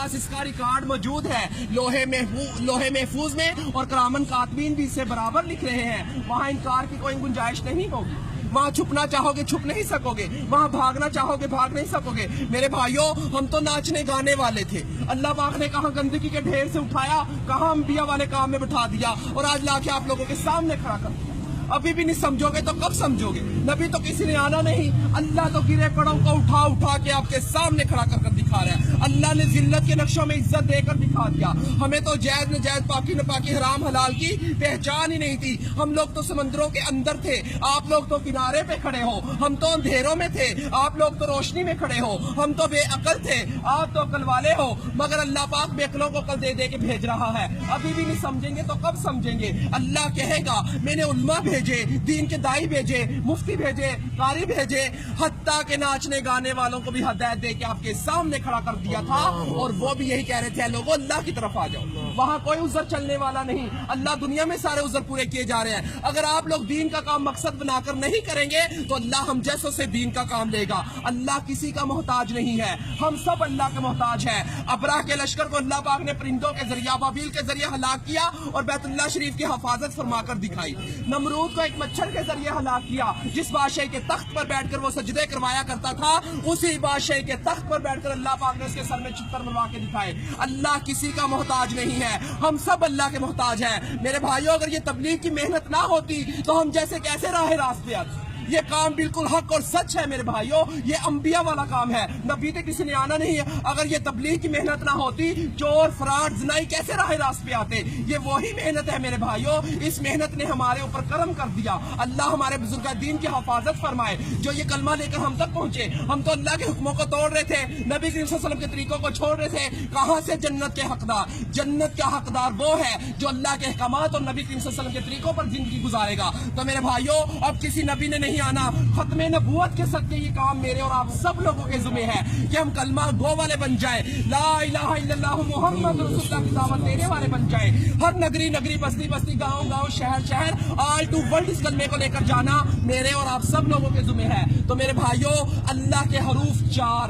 पास इसका रिकॉर्ड मौजूद है लोहे महफूज में, और करामन कातबीन भी इससे बराबर लिख रहे हैं। वहाँ इनकार की कोई गुंजाइश नहीं होगी। वहाँ छुपना चाहोगे छुप नहीं सकोगे, वहाँ भागना चाहोगे भाग नहीं सकोगे। मेरे भाइयों, हम तो नाचने गाने वाले थे, अल्लाह पाक ने कहाँ गंदगी के ढेर से उठाया, कहाँ अंबिया वाले काम में बिठा दिया, और आज लाके आप लोगों के सामने खड़ा कर दिया। अभी भी नहीं समझोगे तो कब समझोगे? नबी तो किसी ने आना नहीं, अल्लाह तो गिरे पड़ों को उठा उठा के आपके सामने खड़ा कर दिखा रहा है। अल्लाह ने जिल्लत के नक्शों में इज्जत देकर दिखा दिया। हमें तो जायज नजायज पाकी नपाकी हराम हलाल की पहचान ही नहीं थी। हम लोग तो समंदरों के अंदर थे, आप लोग तो किनारे पे खड़े हो। हम तो अंधेरों में थे, आप लोग तो रोशनी में खड़े हो। हम तो बेअकल थे, आप तो अकल वाले हो। मगर अल्लाह पाक बेअकलों को कल दे दे के भेज रहा है। अभी भी नहीं समझेंगे तो कब समझेंगे? अल्लाह कहेगा मैंने उल्मा भेजे, दीन के दाई भेजे, मुफ्ती भेजे, कारी भेजे, हत्ता के नाचने गाने वालों को भी हदायत दे के आपके सामने खड़ा कर दिया था। और वो भी यही कह रहे थे लोगों अल्लाह की तरफ आ जाओ। वहाँ कोई उज़र चलने वाला नहीं, अल्लाह दुनिया में सारे उज़र पूरे किए जा रहे हैं। अगर आप लोग दीन का काम मकसद बनाकर नहीं करेंगे तो अल्लाह हम जैसों से दीन का काम लेगा। अल्लाह किसी का मोहताज नहीं है, हम सब अल्लाह के मोहताज हैं। अबराह के लश्कर को अल्लाह पाक ने परिंदों के जरिए अबाबील के जरिए हलाक किया और बैतुल्लाह शरीफ की हिफाजत फरमाकर दिखाई। नमरूद को एक मच्छर के जरिए हलाक किया। जिस बादशाह के तख्त पर बैठकर वो सजदे करवाया करता था, उसी बादशाह के तख्त पर बैठकर अल्लाह पाक ने उसके सर में चित्तर मनवा के दिखाए। अल्लाह किसी का मोहताज नहीं है, हम सब अल्लाह के मोहताज हैं। मेरे भाइयों, अगर ये तबलीग की मेहनत ना होती तो हम जैसे कैसे राह रास्ते आते? ये काम बिल्कुल हक और सच है मेरे भाइयों, ये अंबिया वाला काम है, नबी तक किसी ने आना नहीं है। अगर ये तबलीग की मेहनत ना होती, चोर फराड ज़नाई कैसे राह रास्त पे आते? ये वही मेहनत है मेरे भाइयों। इस मेहनत ने हमारे ऊपर करम कर दिया। अल्लाह हमारे बुजुर्ग दीन की हिफाजत फरमाए जो ये कलमा लेकर हम तक पहुंचे। हम तो अल्लाह के हुक्मों को तोड़ रहे थे, नबी करीम सल्लल्लाहु अलैहि वसल्लम के तरीकों को छोड़ रहे थे। कहाँ से जन्नत के हकदार? जन्नत का हकदार वो है जो अल्लाह के अहकामात और नबी करीम सल्लल्लाहु अलैहि वसल्लम के तरीकों पर जिंदगी गुजारेगा। तो मेरे भाइयों, अब किसी नबी ने नहीं आना, खत्मे नबूवत के सदके ये काम मेरे और आप सब लोगों के जुम्मे है कि हम कलमा गो वाले बन जाए, ला इलाहा इल्लल्लाह मुहम्मद रसूलुल्लाह की दावत देने वाले बन जाए। हर नगरी नगरी, बस्ती बस्ती, गांव गांव, शहर शहर, ऑल टू वर्ल्ड इस कलमे को लेकर जाना मेरे और आप सब लोगों के जुम्मे है। तो मेरे भाइयों, अल्लाह के हरूफ 4,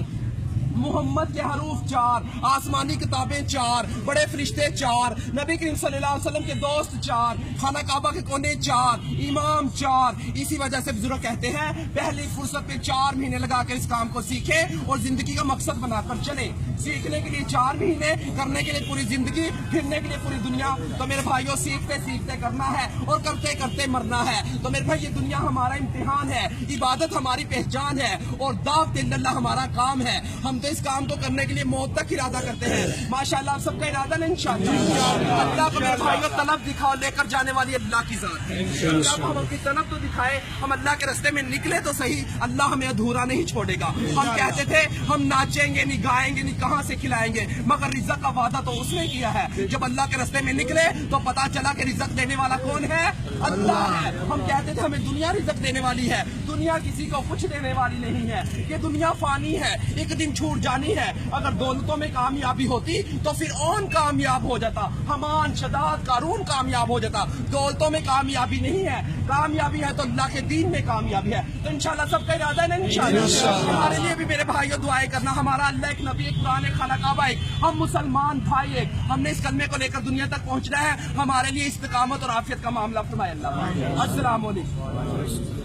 मुहम्मद के हरूफ 4, आसमानी किताबें 4, बड़े फरिश्ते 4, नबी करीम सल्लल्लाहु अलैहि वसल्लम के दोस्त 4, खाना काबा के कोने 4, इमाम 4। इसी वजह से बुजुर्ग कहते हैं पहली फुर्सत में 4 महीने लगाकर इस काम को सीखे और जिंदगी का मकसद बनाकर चले। सीखने के लिए 4 महीने, करने के लिए पूरी जिंदगी, फिरने के लिए पूरी दुनिया। तो मेरे भाइयों, सीखते सीखते करना है और करते करते मरना है। तो मेरे भाई, ये दुनिया हमारा इम्तिहान है, इबादत हमारी पहचान है और दावत इल्लल्लाह हमारा काम है। हम इस काम को करने के लिए मौत तक इरादा करते हैं। माशाल्लाह, आप सबका इरादा नहीं इंशाअल्लाह। अल्लाह को मेरे भाइयों तलब दिखाओ, लेकर जाने वाली अल्लाह की जात है। जब हम अपनी तलब तो दिखाए, हम अल्लाह के रास्ते में निकले तो सही, अल्लाह हमें अधूरा नहीं छोड़ेगा। हम कहते थे हम नाचेंगे नहीं, गाएंगे नहीं, कहाँ से खिलाएंगे, मगर रिज़्क़ का वादा तो उसने किया है। जब अल्लाह के रास्ते में निकले तो पता चला कि रिज़्क़ देने वाला कौन है? अल्लाह है। हम कहते थे हमें दुनिया रिज़्क़ देने वाली है, दुनिया किसी को कुछ देने वाली नहीं है। ये दुनिया फानी है, एक दिन छूट जानी है। अगर दौलतों में कामयाबी होती तो फिर औन कामयाब हो जाता, हमान शदाद कारून कामयाब हो जाता। दौलतों में कामयाबी नहीं है, कामयाबी है तो अल्लाह के दीन में कामयाबी है। तो इंशाल्लाह सबका इरादा है ना इंशाल्लाह। हमारे लिए भी मेरे भाइयों दुआएं करना। हमारा अल्लाह एक नबी, एक कुरान, एक खाना काबा, एक हम मुसलमान भाई, एक हमने इस कलमे को लेकर दुनिया तक पहुंचना है। हमारे लिए इस्तिकामत और आफियत का मामला फरमाए अल्लाह। अस्सलाम वालेकुम।